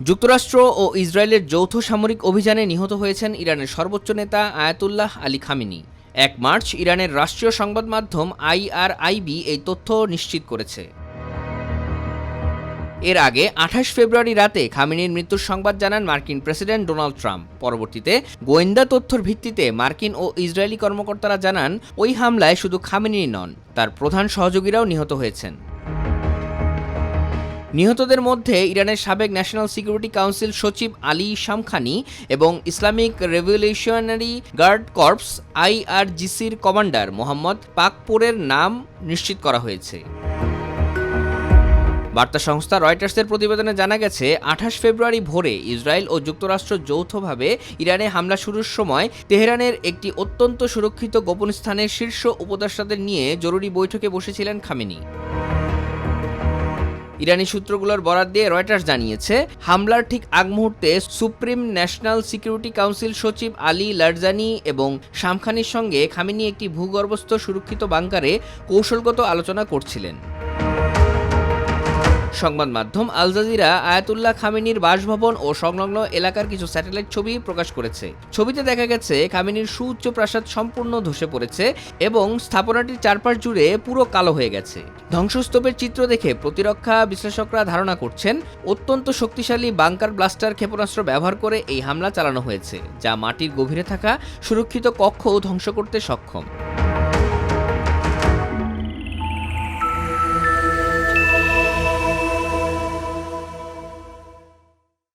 যুক্তরাষ্ট্র ও ইসরায়েলের যৌথ সামরিক অভিযানে নিহত হয়েছেন ইরানের সর্বোচ্চ নেতা আয়াতুল্লাহ আলী খামেনি। ১ মার্চ ইরানের রাষ্ট্রীয় সংবাদ মাধ্যম IRIB এই তথ্য নিশ্চিত করেছে। এর আগে ২৮ ফেব্রুয়ারি রাতে খামেনির মৃত্যুর সংবাদ জানান মার্কিন প্রেসিডেন্ট ডোনাল্ড ট্রাম্প। পরবর্তীতে গোয়েন্দা তথ্যের ভিত্তিতে মার্কিন ও ইসরায়েলি কর্মকর্তারা জানান, ওই হামলায় শুধু খামেনি নন, তার প্রধান সহযোগীরাও নিহত হয়েছেন। নিহতদের মধ্যে ইরানের সাবেক ন্যাশনাল সিকিউরিটি কাউন্সিল সচিব আলী শামখানি এবং ইসলামিক রেভলিউশনারি গার্ড কর্পস IRGCর কমান্ডার মোহাম্মদ পাকপোরের নাম নিশ্চিত করা হয়েছে। বার্তা সংস্থা রয়টার্সের প্রতিবেদনে জানা গেছে, ২৮ ফেব্রুয়ারি ভোরে ইসরায়েল ও যুক্তরাষ্ট্র যৌথভাবে ইরানে হামলা শুরুর সময় তেহরানের একটি অত্যন্ত সুরক্ষিত গোপন স্থানে শীর্ষ উপদেষ্টাদের নিয়ে জরুরি বৈঠকে বসেছিলেন খামেনি। ইরানি সূত্রগুলোর বরাত দিয়ে রয়টার্স জানিয়েছে, হামলার ঠিক আগ মুহূর্তে সুপ্রিম ন্যাশনাল সিকিউরিটি কাউন্সিল সচিব আলী লারজানি এবং শামখানির সঙ্গে খামেনি একটি ভূগর্ভস্থ সুরক্ষিত বাংকারে কৌশলগত আলোচনা করছিলেন। সংবাদ মাধ্যম আল জাজিরা আয়াতুল্লাহ খামেনির বাসভবন ও সংলগ্ন এলাকার কিছু স্যাটেলাইট ছবি প্রকাশ করেছে। ছবিতে দেখা গেছে খামেনির সুউচ্চ প্রাসাদ সম্পূর্ণ ধসে পড়েছে এবং স্থাপনাটির চারপাশ জুড়ে পুরো কালো হয়ে গেছে। ধ্বংসস্তূপের চিত্র দেখে প্রতিরক্ষা বিশ্লেষকরা ধারণা করছেন, অত্যন্ত শক্তিশালী বাংকার ব্লাস্টার ক্ষেপণাস্ত্র ব্যবহার করে এই হামলা চালানো হয়েছে, যা মাটির গভীরে থাকা সুরক্ষিত কক্ষও ধ্বংস করতে সক্ষম।